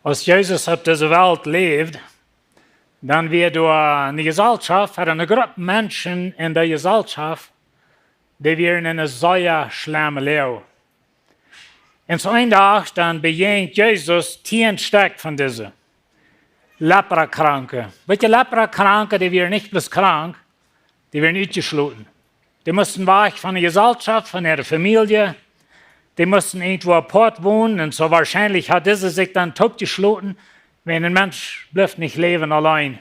als Jesus auf dieser Welt lebt, dann wird durch eine Gesellschaft, oder eine Gruppe Menschen in der Gesellschaft, die werden in einer sehr schlimmen Leben. Und so einen Tag, dann begegnet Jesus 10 Stück von diesen Leprakranken. Welche Leprakranken, die werden nicht bloß krank, die werden ausgeschlossen. Die mussten weg von der Gesellschaft, von ihrer Familie. Die mussten irgendwo apart wohnen. Und so wahrscheinlich hat diese sich dann totgeschlossen, wenn ein Mensch bleibt nicht leben allein.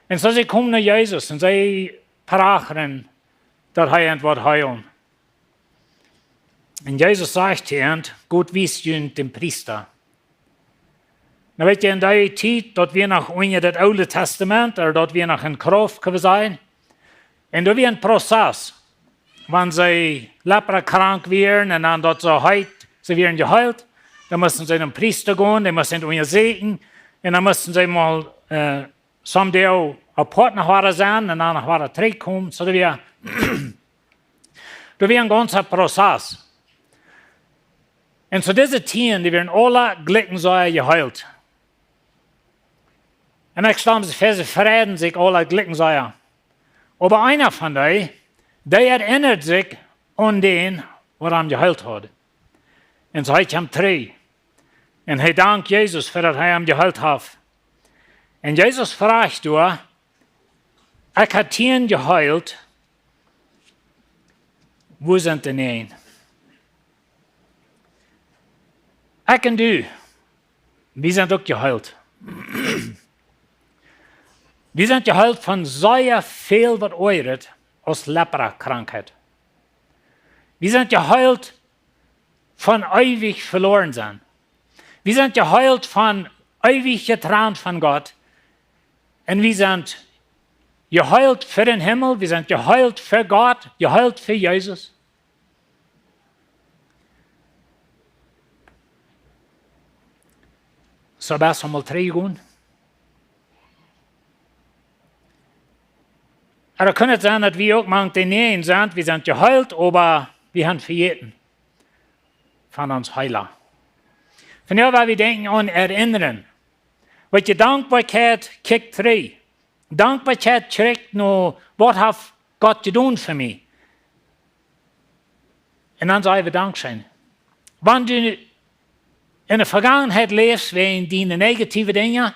Und so sie kommen nach Jesus und sie prachen, dass er etwas heilen. Und Jesus sagt zu ihnen, Gott wies ihnen den Priester. Na weet je, in der Zeit, dort wir noch ohne das Alte Testament, oder dort wir noch in Kraft sein, und da wir ein Prozess, wenn sie leprakrank werden und dann dort so heilt, sie werden geheilt, dann müssen sie zum Priester gehen, die müssen ihn segnen, und dann müssen sie mal someday apart nach Hause sein und dann nach Hause zurückkommen. So da wir ein ganzer Prozess. Und so diese Tiere, die werden alle Glickensäure geheilt. Und ich glaube, sie verraten sich alle Glickensäure. Aber einer von denen, der erinnert sich an den, was er geheilt hat. Und so hat er 3. Und er dankt Jesus, für das er ihn geheilt hat. Und Jesus fragt du, ich habe 10 geheilt, wo sind die 9? Ich und du, wir sind auch geheilt. Wir sind geheilt von sehr viel, was euret aus Lepra-Krankheit. Wir sind geheilt von ewig verloren sein. Wir sind geheilt von ewig getrennt von Gott. Und wir sind geheilt für den Himmel, wir sind geheilt für Gott, geheilt für Jesus. So besser mal 3 gehen. Aber kann es sein, dass wir auch manche Nähen sind, wir sind geheilt, aber wir haben vergessen von uns Heiler. Von daher, weil wir denken an Erinnern. Weil die Dankbarkeit kickt 3. Dankbarkeit kriegt nur, was hat Gott getan für mich? Und dann sagen wir Dankeschön. Wenn du in der Vergangenheit lebst, wegen deine negativen Dinge,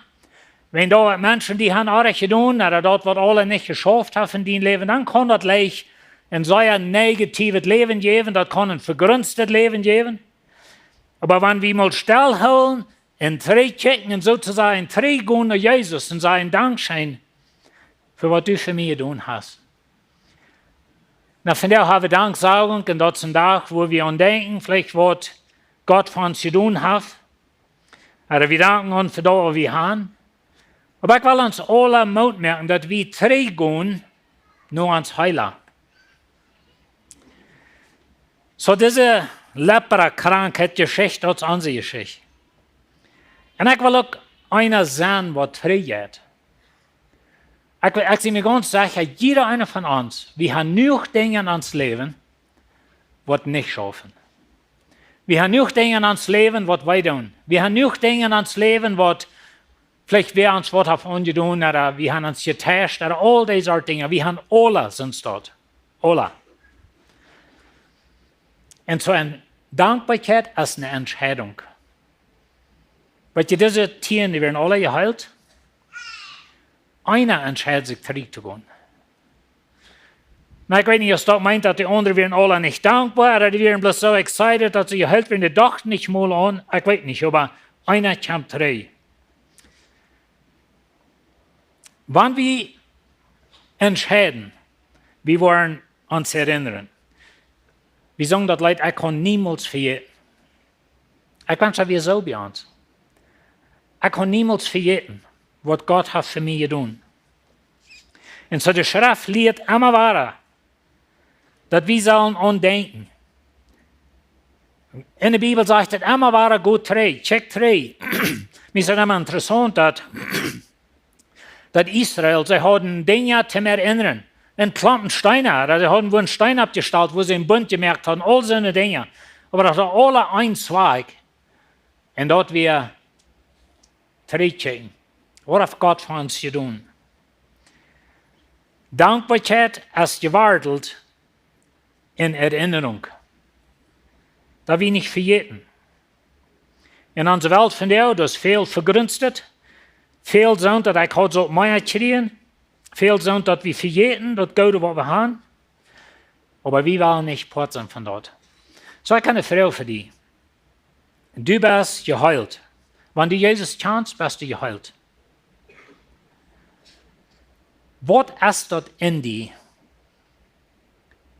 wenn da Menschen, die haben alles getan, oder dort, was alle nicht geschafft haben in deinem Leben, dann kann das gleich ein sehr negatives Leben geben, das kann ein vergrünstes Leben geben. Aber wenn wir mal stillhalten, in 3 kicken und sozusagen 3 gehen nach Jesus und sagen Dankeschön für was du für mich getan hast. Na, von daher haben wir Danksagung und dort zum Tag, wo wir an denken, vielleicht was Gott für uns getan hat. Oder wir danken uns für das, was wir haben. Aber ich will uns alle Mut merken, dass wir 3 gehen, nur ans Heiler. So diese Lepra-Krankheit-Geschichte hat unsere Geschichte. Und ich will auch einer sein, was 3 geht. Ich bin mir ganz sicher, jeder einer von uns, wir haben nur Dinge in uns Leben, was nicht schaffen. Wir haben nur Dinge in uns Leben, was wir tun. Wir haben nur Dinge in uns Leben, was vielleicht wir uns was auf uns getan oder wir haben uns getäuscht oder all diese Dinge. Wir haben alle sind dort. Alle. Und so eine Dankbarkeit ist eine Entscheidung. Weil diese Tiere, die werden alle geheilt. Einer entscheidet sich, zurückzugehen. Na, ich weiß nicht, ob das meint, dass die anderen werden alle nicht dankbar oder die werden bloß so excited, dass sie geheilt werden, die dachten nicht mal an. Ich weiß nicht, aber einer kommt zurück. Wenn wir entscheiden, wir wollen uns erinnern. Wir sagen das Leute, ich kann niemals vergessen. Ich weiß nicht, wie so bei uns. Ich kann niemals vergessen, was Gott hat für mich getan. Und so die Schrift lehrt immer weiter, dass wir sollen andenken. In der Bibel sagt es immer weiter, gut 3, check 3. Mir ist immer interessant, dass Israel, sie hatten Dinge zum Erinnern. In Klampen Steine, sie hatten wo einen Stein abgestellt, wo sie einen Bund gemerkt haben, all so eine Dinge. Aber das war alle ein Zweig. Und dort wir terugkijken. Wat heeft God voor ons gedaan? Dankbaarheid is gewaardeld in herinnering. Dat we niet vergeten. In onze wereld vandaag is veel vergunstigd. Veel zijn dat ik had zo meer kriegen. Veel zijn dat we vergeten, dat Gode wat we hebben. Maar we willen niet praten van dat. So ik heb een vraag voor die. Du bist geheilt. Wanneer du Jezus kennst, bist du geheilt. Wat is dat in die,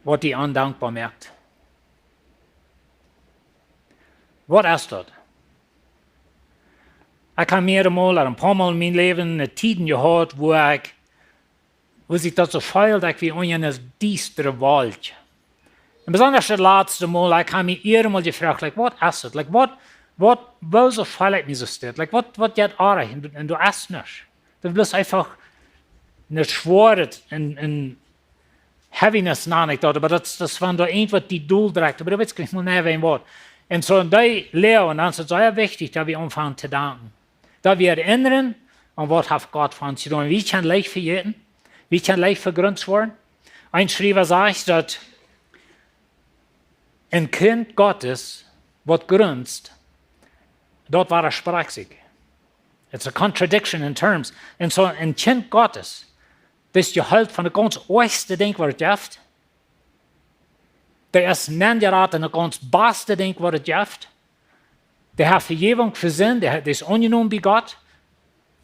wat die ondankbaar maakt? Wat is dat? Ik heb meermaals, een paar Mal in mijn leven, tijden gehad, wo zich dat zo voelt, dat ik weer in een diestere wald. En besonders het laatste Mal, ik heb me eenmaal gevraagd, like, wat is het? Like, wat zo voel ik me zo stil? Like, wat gaat aardig? En du is niks. Dat is bloß einfach een zwaarheid, een heaviness na ik dat, maar dat is van de een wat die doel draagt. Maar dat weet ik niet meer wat. En zo in die leeuwen, dan is het zo wichtig dat we omvangen te danken. Dat we herinneren aan wat heeft God van ons gedaan. Wie kan leicht vergeten? Wie kan leicht vergrunzt worden? Ein Schreiber sagt, dat een kind Gottes wat grunzt, dat war sprachzig. It's a contradiction in terms. En zo een kind Gottes, dat je houdt van de ganz oorste ding wat het heeft. Dat is niet de ganz beste ding wat het heeft. Die heeft vergeving voor zin, die is ongenomen bij God.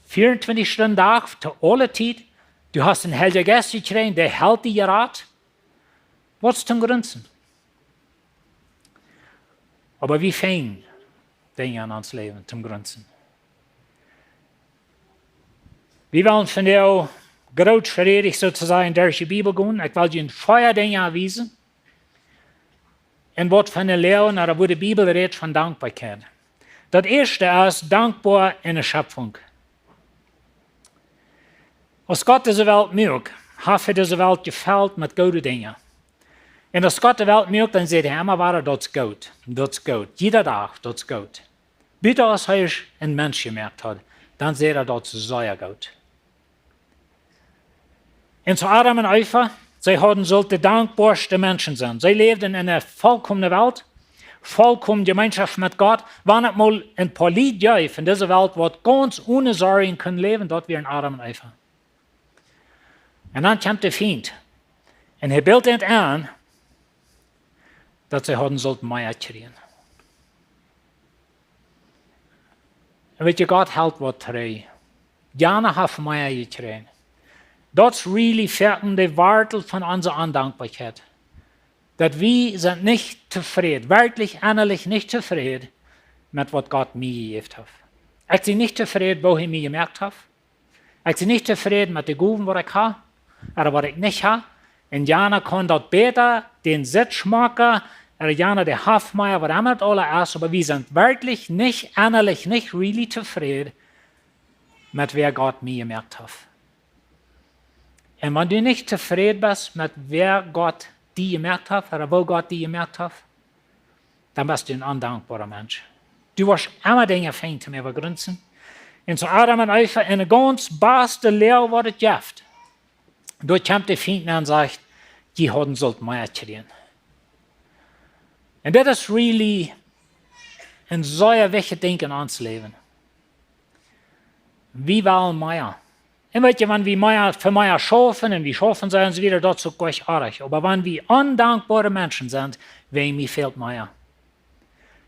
24 Stunden dag, te alle tijd. Du hast een heilige Geest gekregen, die helpt je raad. Wat is ten grunzen? Maar wie fijn dingen in ons leven ten grunzen? We willen van jou groot veredig sozusagen door je Bibel gaan. Ik wil je een vier dingen aanwijzen. En wat van de leeuwen, naar waar de Bibel redt van dankbaarheid. Dat eerste is dankbaar in de schöpfung. Als God deze wereld maakt, heeft hij deze wereld gevuld met goede dingen. En als God de wereld maakt, dan zegt hij immer weer, dat is goed. Dat is goed. Jeder dag, dat is goed. Bitte als hij een mens gemaakt had, dan zegt hij dat is zeer goed. En zo Adam en Eva, zij hadden zullen de dankbaarste mensen zijn. Zij leefden in een volkomen wereld, volkomen gemeenschap met God. Wanneer het mal een paar lieden in deze wereld wat ganz ohne zorgen kunnen leven, dat weer een Adam en Eva. En dan komt de vriend. En hij beeldt het aan dat zij hadden zullen meer krijgen. En weet je, God helpt wat terug. Jana heeft meer gekregen. Dat is really verken de wortel van onze ondankbaarheid. Dat we zijn niet tevreden, werkelijk innerlijk niet tevreden met wat God mij gegeven heeft. Ik ben niet tevreden wat hij mij gemerkt heeft. Ik ben niet tevreden met de goeden wat ik heb, of wat ik niet heb. En Jana kan dat beter den Sitz maken, en Jana de Hafmeier, wat immer het alle is, aber wir sind wirklich nicht, innerlich nicht really tevreden met wer Gott mij gemerkt heeft. En wenn du nicht tevreden bist met wer Gott die gemerkt heeft, oder wo Gott die gemerkt heeft, dann bist du ein undankbarer Mensch. Du wirst immer Dinge fein zu mir begründen. Und so Adam und Eva in eine ganz beste Lehre, was es gibt. Dort kommt der Feind und sagt, die haben sollt mehr kriegen. Und das ist really ein sehr wichtiges Ding in uns Leben. Wir wollen mehr. Und weet je, wenn wir für mehr schaffen, und wir schaffen sie uns wieder, das ist gleich arg. Aber wenn wir undankbare Menschen sind, wem mir fehlt mehr.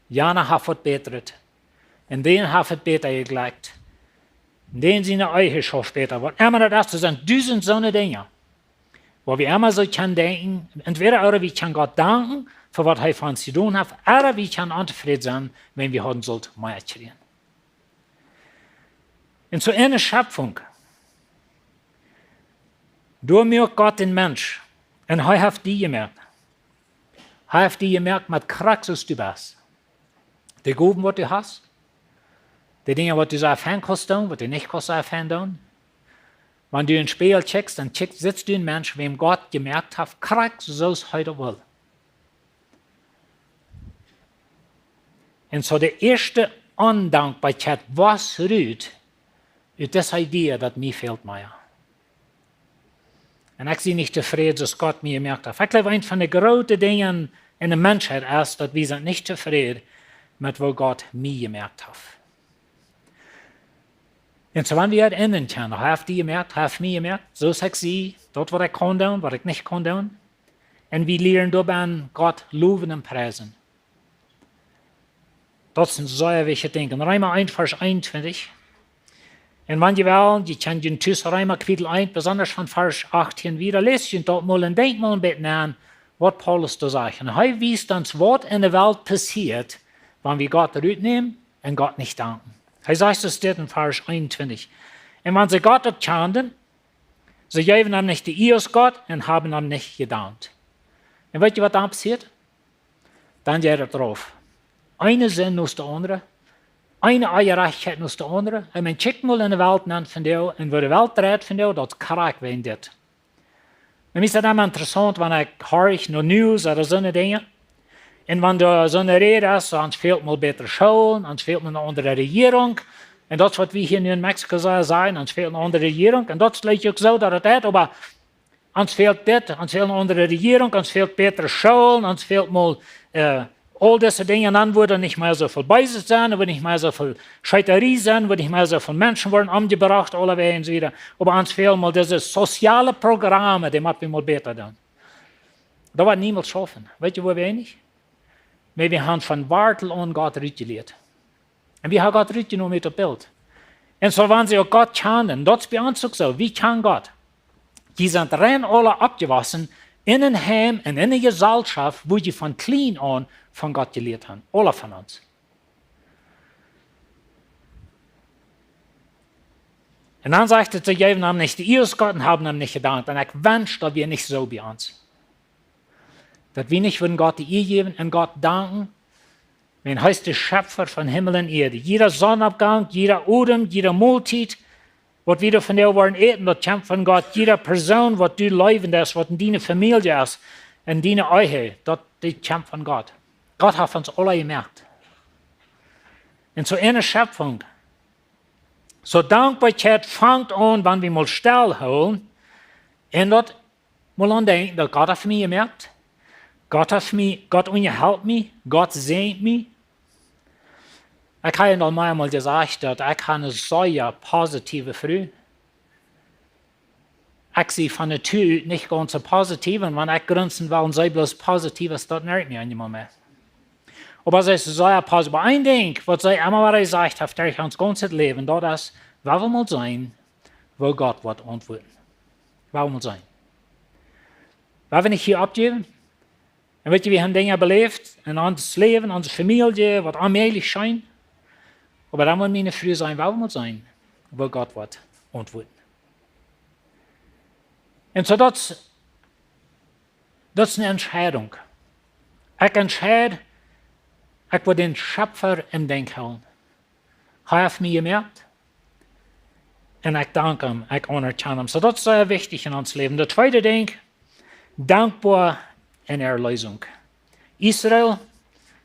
Jana hat es betert. Und den hat es besser gelegt. Den seine Eigenschaft besser. Was immer das ist, sind tausend so eine Dinge. Wo wir immer so können denken, entweder oder wir können Gott danken, für was er für uns getan hat, oder wir können unzufrieden sein, wenn wir haben sollten, mehr kriegen. Und so in der Schöpfung, du merkst Gott den Mensch, und er hat die gemerkt. Er hat die gemerkt, mit Krax, was du bist. Die Gaben, was du hast, die Dinge, was du so erfahren kannst, was du nicht kannst erfahren tun. Wenn du in den Spiegel checkst, dann sitzt du ein Mensch, wem Gott gemerkt hat, Krax, so es heute will. Und so die erste Undankbarkeit, was ruht ist das Idee, dass mir fehlt mehr. Und ich bin nicht zufrieden, dass Gott mir gemerkt hat. Ich glaube, ein von den großen Dingen in der Menschheit ist, dass wir sind nicht zufrieden mit was Gott mir gemerkt hat. Und so wenn wir das ändern können, habe die gemerkt, habe mir gemerkt, so ist sie, dort, was ich kann tun, was ich nicht kann tun. Und wir lernen dabei Gott loben und preisen. Das sind so wichtige Dinge. Römer 1, Vers 21. Und wenn ihr wollt, ihr könnt in Römer Kapitel 1, besonders von Vers 18 wieder, lest ihr dort mal und denkt mal ein bisschen an, was Paulus da sagt. Und er wies uns, was in der Welt passiert, wenn wir Gott nehmen und Gott nicht danken. Er sagt es dort in Vers 21. Und wenn sie Gott abkannten, sie geben ihm nicht die Ehre Gott und haben ihm nicht gedankt. Und weißt ihr, was dann passiert? Dann geht er drauf. Eine Sinn aus der andere, eine Eierreichkeit aus der andere. Und man checkt mal in der Welt an von dir, und wo die Welt dreht von dir, das krank wenn das. Und mir ist das immer interessant, wenn ich höre noch News oder so eine Dinge. Und wenn da so eine Rede ist, uns fehlt mal bessere Schulen, uns fehlt eine andere Regierung. Und das, was wir hier in Mexiko sagen, uns fehlt eine andere Regierung. Und das ist auch so, dass das, aber uns fehlt das, uns fehlt eine andere Regierung, uns fehlt bessere Schulen, uns fehlt mal all diese Dinge. Und dann würde nicht mehr so viel Beise sein, würde nicht mehr so viel Scheiterie sein, würde nicht mehr so viele Menschen werden umgebracht, alle Wege und so weiter. Aber uns fehlen mal diese sozialen Programme, die machen wir mal besser dann. Das wird niemals schaffen. Weißt du, wo wir nicht? Aber wir haben von Wartel an Gott gelehrt. Und wir haben Gott genommen mit dem Bild. Und so wenn sie auch Gott kennen, das ist bei uns auch so. Wie kann Gott? Die sind rein alle abgewaschen in ein Heim und in eine Gesellschaft, wo die von klein an von Gott gelehrt haben. Alle von uns. Und dann sagt er, sie geben ihm nicht die Ehre Gott und haben ihm nicht gedankt. Und ich wünsche, dass wir nicht so bei uns. Dass wir nicht von Gott die Ehre geben und Gott danken. Wenn heißt der Schöpfer von Himmel und Erde. Jeder Sonnenabgang, jeder Odem, jeder Mahlzeit, was wir von dir wollen eten, das kommt von Gott. Jede Person, was du lebend ist, was in deiner Familie ist, in deiner Ehe, das kommt von Gott. Gott hat uns alle gemerkt. Und so eine Schöpfung. So Dankbarkeit fängt an, wenn wir mal still holen. Und dort mal an denken, dass Gott hat mich gemerkt. Gott unterhält mich, Gott sehnt mich. Ich habe noch einmal gesagt, dass ich eine sehr positive Frau. Ich sehe von der Tür nicht ganz so positiv, und wenn ich grinsen will und sei bloß positiv, ist das nicht mehr in Moment. Aber es ist sehr positiv. Aber ein Ding, was ich immer wieder gesagt habe, durch uns ganzes Leben, das ist, wir wollen mal sein, wo Gott wird antworten. Wir wollen mal sein. Wir wollen nicht hier abgeben. Und weißt du, wir haben Dinge belebt in unserem Leben, in unserer Familie, was allmählich scheint. Aber dann wollen wir nicht früh sein, wollen wir sein, wo Gott wird antworten. Und so das ist eine Entscheidung. Ich entscheide, ich will den Schöpfer im Denk halten. Er hat mich gemerkt. Und ich danke ihm, ich anerkenne ihm. So das ist sehr wichtig in unserem Leben. Der zweite Ding, Dankboa in Erlösung. Israel,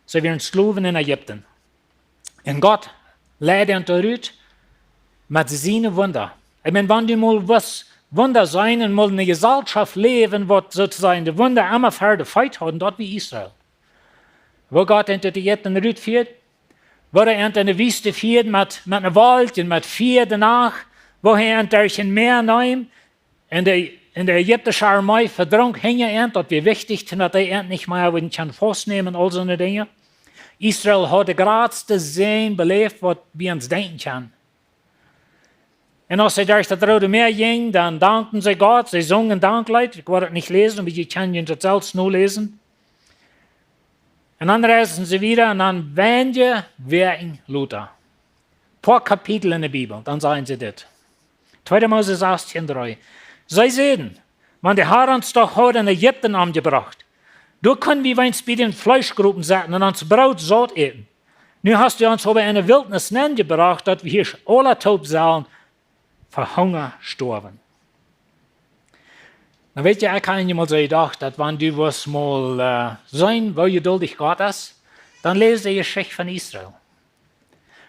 sie waren Sklaven in Ägypten. Und Gott leidet unter Rüt mit seinen Wunder. Ich meine, wenn du mal was Wunder sein und mal in einer Gesellschaft leben, wo sozusagen die Wunder immer für die Feit haben, dort wie Israel. Wo Gott hinter die Ägypten Rüt führt, wo er hinter eine Wüste führt mit einem Wald und mit Vieh danach, wo er durch ein Meer nimmt, in der ägyptischen Armee verdrängt hängen, dort wie wichtig, dass er nicht mehr festnehmen und all so eine Dinge. Israel hat die größte Sehen belebt, was wir uns denken können. Und als sie durch das Rote Meer gingen, dann dankten sie Gott, sie sungen Danklied. Ich werde es nicht lesen, aber ich kann das selbst nur lesen. Und dann reisen sie wieder und dann wenden wir in Luther. Ein paar Kapitel in der Bibel, dann sagen sie das. 2. Mose 16,3. Sie sehen, wenn der Herr uns doch heute in Ägypten angebracht, du können wir uns bei den Fleischgruppen setzen und uns Brot satt essen. Nun hast du uns aber in der Wildnis gebracht, dass wir hier alle taub sollen, vor Hunger sterben. Dann weet je, ich habe mir mal so gedacht, dass wenn du was mal sein, wo geduldig Gott ist, dann lese die Geschichte von Israel.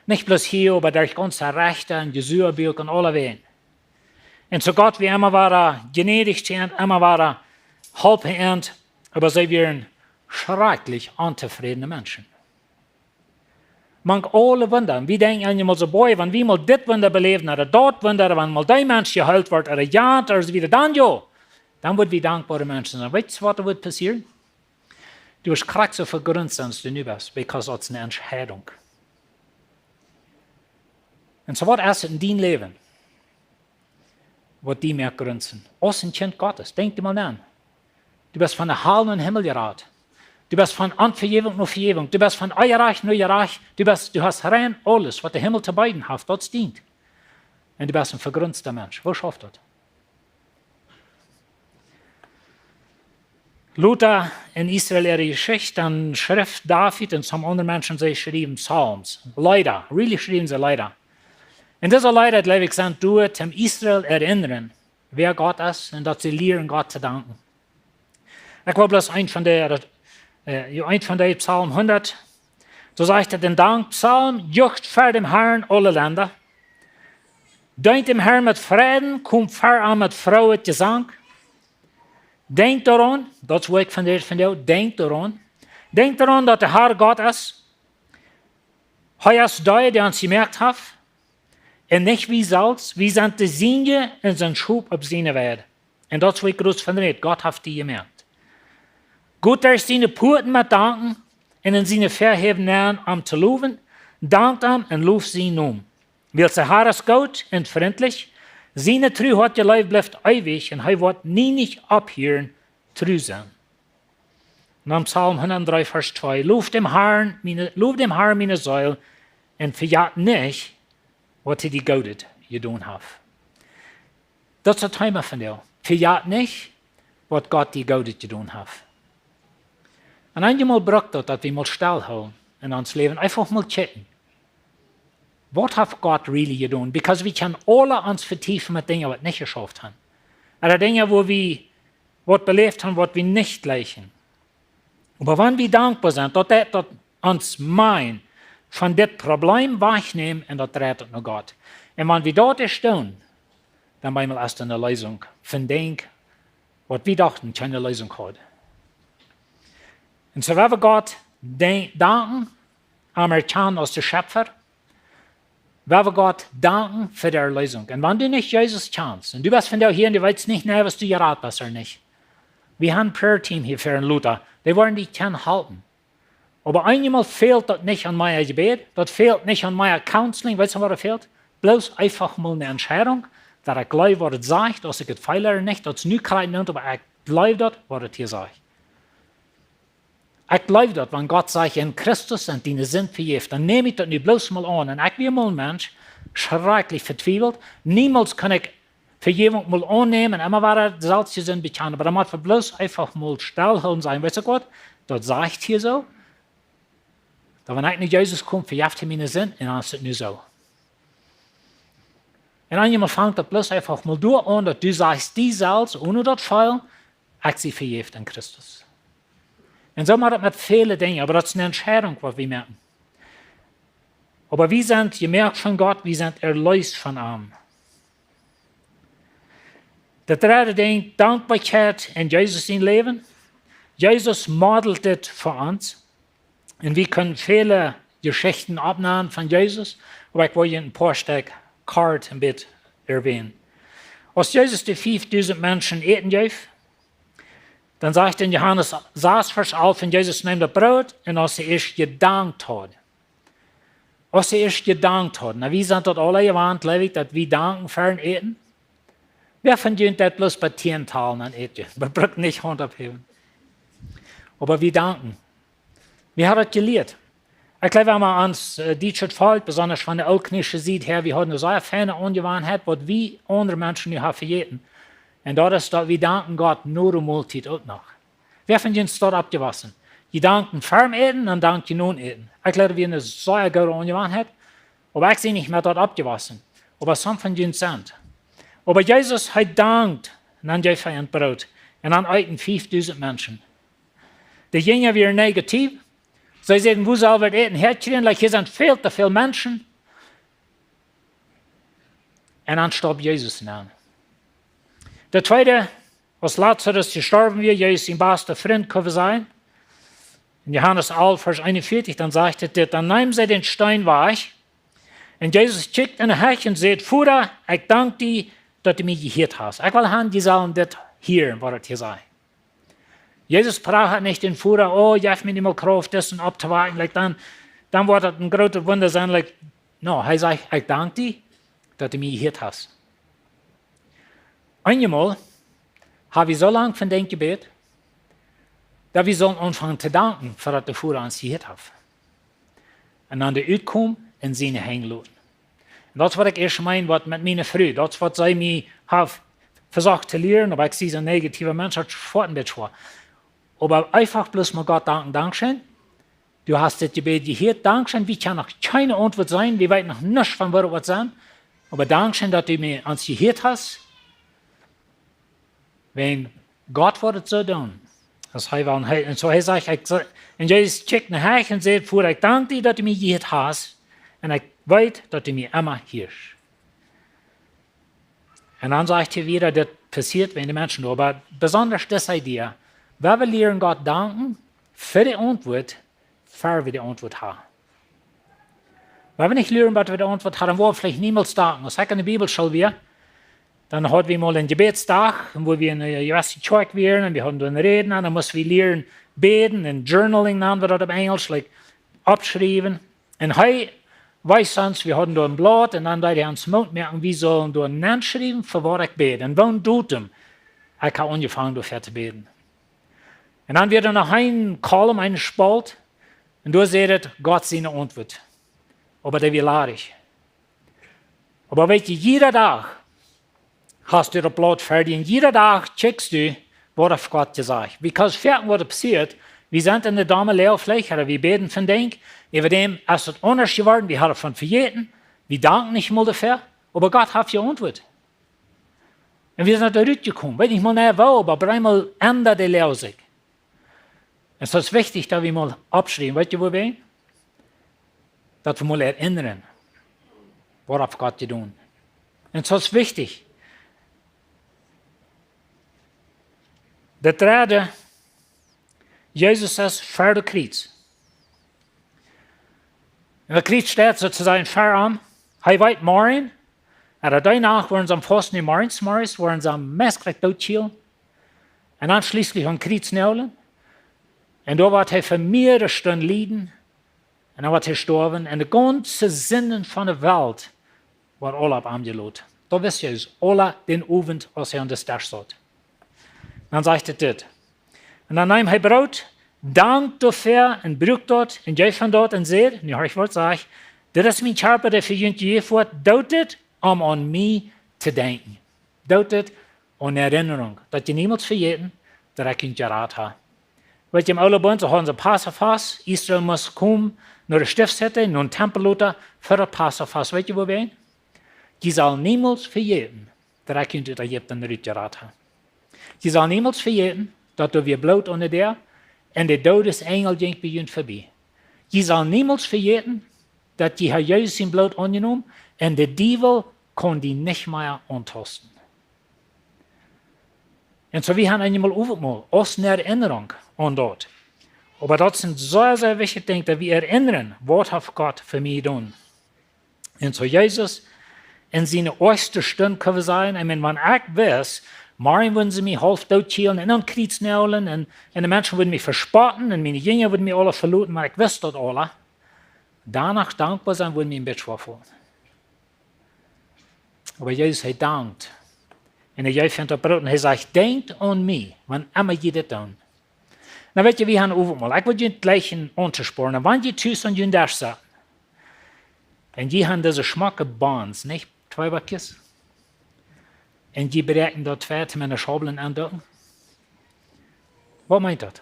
Nicht bloß hier, aber durch ganze Rechte und Jesuabücher und alle Wehen. Und so Gott, wie immer war gnädig zu ihnen, immer war halbend, aber sie wären schrecklich unzufriedene Menschen. Man alle wundern, wie denken an mal so, boy, wenn wir mal dit Wunder beleven, oder dort Wunder, wenn mal dein Mensch geheilt wird, oder ja, oder so wieder, dann wird wir dankbare Menschen sein. Weißt du, was da wird passieren? Du wirst kriegst so viel Grund, als du nicht bist, because das eine Entscheidung. Und so was ist in deinem Leben, was die mehr grünzen. Als ein Kind Gottes, denk dir mal an. Du bist von der halben Himmel geraten. Du bist von Unvergebung nur Vergebung. Du bist von euer Reich nur ihr Reich. Du hast rein alles, was der Himmel zu beiden hat, das dient. Und du bist ein vergrünzter Mensch. Wo schafft das? Luther in Israel ihre Geschichte, dann Schrift David und some andere Menschen, sie schrieben Psalms. Leider, really schrieben sie leider. Und diese Leider, glaube ich, sind zum Israel erinnern, wer Gott ist und dass sie lernen, Gott zu danken. Ich war bloß ein von der Psalm 100. So sagt er den Dankpsalm, jucht vor dem Herrn alle Länder. Deunt dem Herrn mit Frieden, kommt vor an mit Freude Gesang. Denk daran, dat is wat ik van jou, denk daran, dat der Herr Gott ist. Hij is die, die ons gemerkt heeft. En niet wie zelfs, wie zijn te zien in zijn schub op zijn Werde. En dat is wat ik groot van red, Gott heeft die gemerkt. Gott er zijn poorten met danken, en in zijn verheven naam om te loven, dankt hem en looft zijn naam. Wil zijn Herr is goed en vriendelijk, seine Treu hat gelebt, bleibt ewig, und er wird nie nicht abhören, treu sein. Und am Psalm 103, Vers 2, lob dem Herrn meine Säule, und verjagt nicht, was er die Gaudet getan hat. Das ist das Thema von dir. Verjagt nicht, was Gott die Gaudet getan hat. Und einmal braucht das, dass wir mal stillhalten in uns Leben, einfach mal checken. Was hat Gott really getan? Because wir können alle uns vertiefen mit Dingen, die wir nicht geschafft haben. Oder Dinge, wo wir was belebt haben, was wir nicht gleichen. Aber wenn wir dankbar sind, dass das uns mein von dem Problem wegnehmen und das rettet nur Gott. Und wenn wir dort stehen, dann wollen wir erst eine Lösung von dem, was wir dachten, keine Lösung hat. Und so wenn wir Gott danken, anerkennen als der Schöpfer, weil wir Gott danken für die Erlösung. Und wenn du nicht Jesus kennst, und du bist von der hier und du weißt nicht, was du geraten bist oder nicht. Wir haben ein Prayer-Team hier für Luther. Die wollen dich gerne halten. Aber einmal fehlt das nicht an meiner Gebet, das fehlt nicht an meiner Counseling. Weißt du, was da fehlt? Bloß einfach mal eine Entscheidung, dass ich glaube, was es sagt, dass ich es feile oder nicht, dass es nicht kreiden nimmt, aber ich glaube, was es hier sagt. Ich glaube das, wenn Gott sagt, in Christus sind deine Sünden vergeben, dann nehme ich das nicht bloß mal an. Und ich bin mal ein Mensch, schrecklich vertwiebelt. Niemals kann ich Vergebung mal annehmen, immer war selbst die Sünden bekennen. Aber dann muss man bloß einfach mal stillhalten sein. Weißt du Gott, das sagt hier so. Da wenn ich nicht Jesus komme, vergibt er meine Sünden, und dann ist es nicht so. Und dann jemand fängt das bloß einfach mal durch an, dass du sagst, die selbst, ohne das Fall, ich sie vergibt in Christus. Und so macht das mit vielen Dingen, aber das ist eine Entscheidung, was wir merken. Aber wir sind gemerkt von Gott, wir sind erlöst von ihm. Das dritte Ding, Dankbarkeit in Jesus in Leben. Jesus modelt das für uns. Und wir können viele Geschichten abnehmen von Jesus, aber ich wollte ein paar Stück Kart ein bisschen erwähnen. Als Jesus die 5000 Menschen eten gab, dann sagt in Johannes 6, Vers 11, und Jesus nimmt das Brot und als er erst gedankt hat. Als er erst gedankt hat. Na, wie sind das alle gewandt, Leute, dass wir danken für ein Eten? Wer von euch das bloß bei Tientalen an Eten? Man braucht nicht Hand abheben. Aber wir danken. Wir haben das gelehrt. Ich glaube, wenn man uns dieses Volk, besonders von der Altkirche sieht, her, wir haben so eine feine Angewohnheit, was wir andere Menschen nicht haben vergessen. Und das ist, dass wir danken Gott nur um Multit auch noch. Wer von uns dort abgewaschen? Die danken vorm Eten und danken nun Eten. Ich glaube, wir haben eine so eine gute Angewohnheit, aber ich sehe nicht mehr dort abgewaschen. Aber some von uns sind. Aber Jesus hat dankt, und dann gab er ein Brot. Und dann eten 5000 Menschen. Die Jünger waren negativ. Sie sagten, wo soll wir eten herkriegen? Hier sind viel zu viele Menschen. und dann starb Jesus an. Der zweite, als Lazarus gestorben wird, Jesus sein bester Freund kann sein. In Johannes 11, Vers 41, dann sagt er, dann nehmen sie den Stein weg. Und Jesus schickt in ein Hech und sagt, Vater, ich danke dir, dass du mich gehört hast. Ich will haben, die sollen das hören, was das hier sei. Jesus braucht nicht den Vater, oh, ich mir nicht mehr Kraft, das und abzuwarten, like dann wird das ein großes Wunder sein. Like, no, er sagt, ich danke dir, dass du mich gehört hast. Einmal habe ich so lange von dem Gebet, dass wir sollen anfangen zu danken, für das der Vater uns gehört hat. Und dann der Uitkommen in seine Hände lassen. Und das, was ich erst meine, was mit meiner Frau, das, was sie mir haben versucht zu lernen, aber ich sehe, ein negativer Mensch hat sofort ein bisschen vor. Aber einfach bloß mal Gott danken, Dankeschön. Du hast das Gebet gehört, Dankeschön, wie kann noch keine Antwort sein, wir weit noch nichts von was sein. Aber Dankeschön, dass du mir uns gehört hast. Wenn Gott würde so tun, das heißt, und so er sagt, und Jesus checkt nach Hause und sagt, Vater, ich danke dir, dass du mich gehört hast, und ich weiß, dass du mich immer hörst. Und dann sagt er wieder, das passiert, wenn die Menschen tun, aber besonders das Idee, wenn wir lernen Gott danken, für die Antwort, für wir die Antwort haben. Wenn wir nicht lernen, was wir die Antwort haben, dann wollen wir vielleicht niemals danken. Als ich in der Bibelschule war, dann hatten wir mal einen Gebetstag, wo wir in der University Church waren, und wir hatten dann Reden, und dann mussten wir lernen, beten, und Journaling, nennen wir das auf Englisch, like, abschreiben. Und heute weiß uns, wir hatten da ein Blatt, und dann haben uns merken, wir sollen da einen schreiben, für was ich bete. Und wann tut ihm? Ich habe angefangen, dafür zu beten. Und dann wird noch ein Kolumn, ein Spalt, und da seht Gott seine Antwort. Aber der will laarig. Aber weißt du, jeder Tag hast du das Blatt fertig, und jeder Tag checkst du, was auf Gott gesagt. Because fertig, was passiert, wir sind in der Dame Leerfläche, oder wir beten von Denk, über dem ist es anders geworden, wir haben von verjeten, wir danken nicht mal dafür, aber Gott hat die Antwort. Und wir sind da rausgekommen, weil ich mal nicht wo, aber einmal ändert die Lehre sich. Es ist wichtig, dass wir mal abschreiben, weißt du, wo wir? Dass wir mal erinnern, worauf Gott getan. Und es ist wichtig. Der dritte, Jesus ist vor der Kreuz. Und der Kreuz steht sozusagen vor ihm. Er weiß morgen, und danach waren sie am Fasten in morgens, waren sie am Messkrieg durchschielen. Und dann schließlich am Kreuz nageln. Und da wird er für mehrere Stunden leiden. Und dann wird er sterben. Und die ganze Sinnen von der Welt wird alle auf ihm geladen. Da wisst ihr es, alle den Abend, als er an der Stach saß. Dann sagt er das. Und dann nimmt er Brot, dankt dafür und braucht dort und geht von dort und sagt, und ich wollte sagen, das ist mein Körper, der für ihn gegeben wird, dautet, um an mich zu denken. Dautet an Erinnerung, dass ihr niemals vergessen, dass ich ihn geraten habe. Weil im Alten so haben sie Passafas, Israel muss kommen, nach der Stiftshütte, nach dem Tempel, für das Passafas. Weißt du, wo wir sind? Die sollen niemals vergessen, dass ich ihn in Ägypten geraten habe. Die sollen niemals vergessen, dass wir Blut unter der und der Todesengel ging bei ihnen vorbei. Die sollen niemals vergessen, dass die Herr Jesus sein Blut angenommen und der Teufel kann die nicht mehr antasten. Und so wir haben einmal aufgemal, aus einer Erinnerung an dort. Aber das sind sehr, sehr wichtige Dinge, dass wir erinnern, was hat Gott für mich getan. Und so Jesus, in seiner ersten Stunde können wir sagen, wenn ich weiß, morgen würden sie mich halb totschälen und dann Kreuz nageln und die Menschen würden mich verspotten und meine Jünger würden mich alle verluten, aber ich wusste das alle. Danach dankbar sein, würden mich im Bett vorfallen. Aber Jesus hat dankt. Und er geht von der Brot und er sagt, denkt an mich, wann immer ihr das tun. Na weet je, wir haben overmal. Ich will je gleich anzusporen. Wenn je thuis an je daar zat, und je haben diese schmakke Bonds, nicht? 2 Bakjes. Und je bereiken dort Pferd mit einer Schaubel andocken. Was meint das?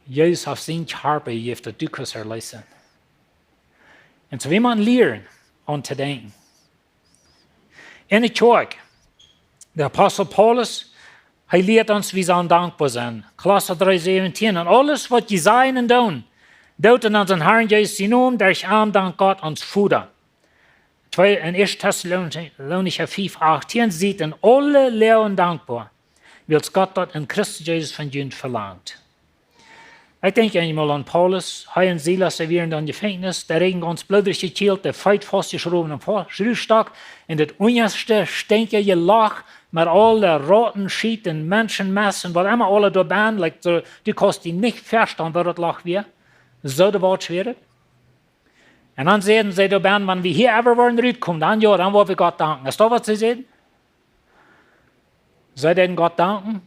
Jesus auf sein Körper heeft dat Dukas erleisen. Und so wie man lernen, an zu denken. In der Kirche, der Apostel Paulus, er lehrt uns, wie sollen dankbar sein. Kolosser 3,17. Und alles, was die sein und tun, deuten an den Herrn Jesus Namen, der ich arm dank Gott ans Vater. In 1. Thessalonicher 5,18 sieht in alle Läwen dankbar, wie es Gott dort in Christus Jesus von Jünd verlangt. Ich denke einmal an Paulus, und Silas, die wären dann Gefängnis, der Regen ganz blödig gekillt, der Feit festgeschraubt am Schrüstock, in das unerste stinkige Loch, mit all der roten Schiet und Menschenmassen, was immer alle da waren, like so, die kannst die nicht verstehen, wo das Loch wäre. So der Wort schwierig. Und dann sehen sie da waren, wenn wir hier ever wollen rauskommen, dann wollen wir Gott danken. Ist das, was sie sehen? Sie den Gott danken,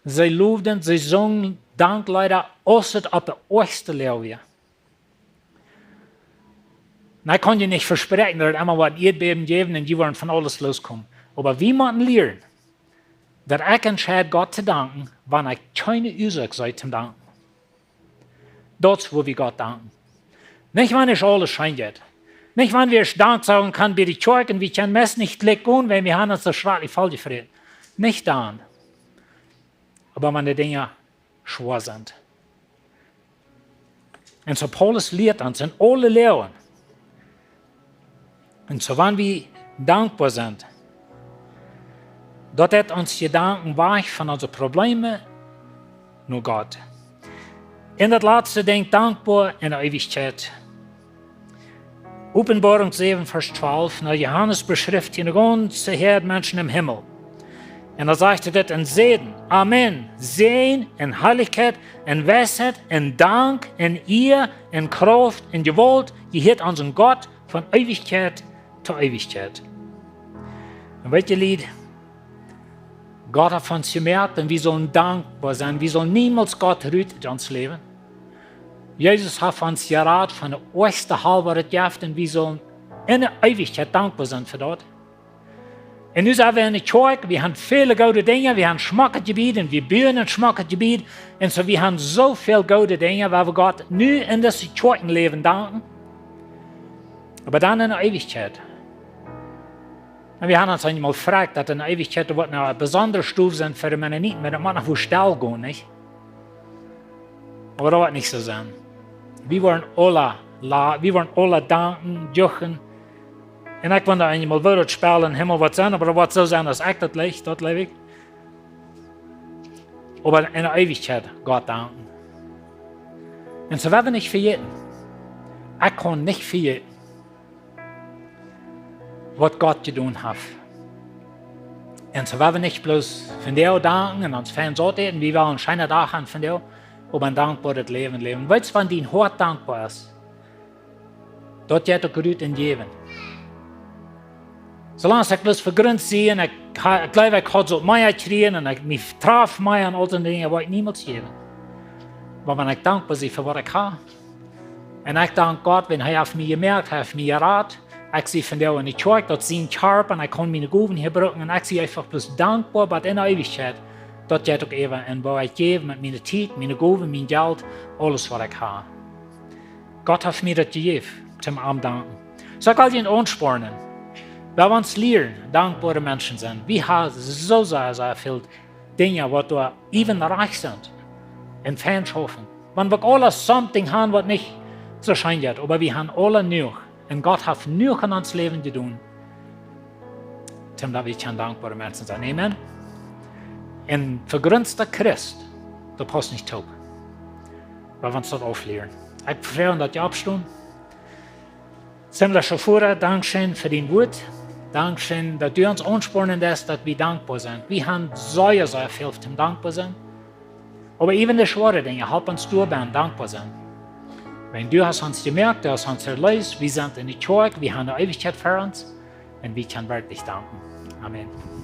sie lobten, sie singen Dank leider, außer ob der erste Lehr wäre. Ich kann dir nicht versprechen, dass immer was Erdbeben geben und die wollen von alles loskommen. Aber wir müssen lernen, dass ich entscheide, Gott zu danken, wenn ich keine Ursache sei zum Danken. Das ist, wo wir Gott danken. Nicht, wenn ich alles scheint. Nicht, wenn wir Dank sagen können bei der Kirche und wir können es nicht klicken, wenn wir haben uns das schrecklich voll gefreut. Nicht dann. Aber wenn die Dinge schwer sind. Und so Paulus lehrt uns in alle Lehren. Und so wenn wir dankbar sind, dort hat uns Gedanken weich von unseren Problemen nur Gott. In das letzte Ding dankbar in der Ewigkeit. Offenbarung 7, Vers 12, Johannes beschrift hier eine ganze Herde Menschen im Himmel. Und er sagte das in Segen, Amen, Sehen, in Heiligkeit, in Weisheit, in Dank, in ihr, in Kraft, in Gewalt, gehört unseren Gott von Ewigkeit zu Ewigkeit. Und welche Lied? Gott hat uns gemerkt, und wir sollen dankbar sein. Wir sollen niemals Gott rüten in uns Leben. Jesus hat uns geraten von der ersten halbe Jahr, und wir sollen in der Ewigkeit dankbar sein für das. Und nu zijn we in de kerk, we hebben viele gute Dinge, we hebben Schmackgebied und wir bauen ein Schmackgebied. Und so wir haben so viele gute Dinge, weil wir Gott nu in das Kirchenleben danken. Aber dann in der Ewigkeit. Und wir haben uns einmal gefragt, dass in der Ewigkeit wird eine besondere Stufe sein für die Mennoniten, weil das muss nach wo Stall gehen, nicht? Aber das wird nicht so sein. Wir wollen alle danken, juchen. En ik wil daar eenmaal woord spelen in Himmel wat zijn, maar wat zo zijn als ik dat lees, dat leef ik. Aber in der Ewigkeit Gott danken. Und so werden wir nicht vergessen. Ich kann nicht vergessen, was Gott getan hat. Und so werden wir nicht bloß von dir danken und uns Fans antreten, wie wir einen schönen Tag haben von dir, aber ein dankbares Leben leben. Weißt du, wenn dein Hort dankbar ist, dort geht er gut in Leben. Solange ich bloß vergründet sehe, und ich glaube, ich habe so Meier kriegen und ich mich traf Meier und all diese Dinge, wollte ich niemals geben. Aber wenn ich dankbar bin für was ich habe, und ich danke Gott, wenn er auf mich gemerkt hat, auf mich geraten, ich sehe von der in die Kirche, dort sind Sharp und ich kann meine Gaben hier brauchen und ich sehe einfach bloß dankbar, aber in der Ewigkeit, dort geht auch eben und wo ich gebe mit meiner Zeit, meine Gaben, mein Geld, alles was ich habe. Gott hat mir das gegeben, zum Abend danken. So ich will ihn anspornen. Wir wollen uns lernen, dankbare Menschen sind. Wir haben so sehr viele Dinge, die da even reich sind. In Fanschaften. Wenn wir alle something haben, was nicht so scheint, aber wir haben alle genug. Und Gott hat genug in uns Leben getan. Damit wir dankbare Menschen sein. Amen. Ein vergrünzter Christ, der passt nicht taub. Wir wollen uns das auflernen. Ich prefer, dass ihr abstimmt. Ziemlich schon vorher, Dankeschön für den Wort. Dankeschön, dass du uns anspornen lässt, dass wir dankbar sind. Wir haben sehr viel zum dankbar sein. Aber eben die schweren Dinge, help uns durchbauen, dankbar sein. Wenn du hast uns gemerkt, du hast uns erlöst, wir sind in der Kirche, wir haben eine Ewigkeit für uns und wir können wirklich danken. Amen.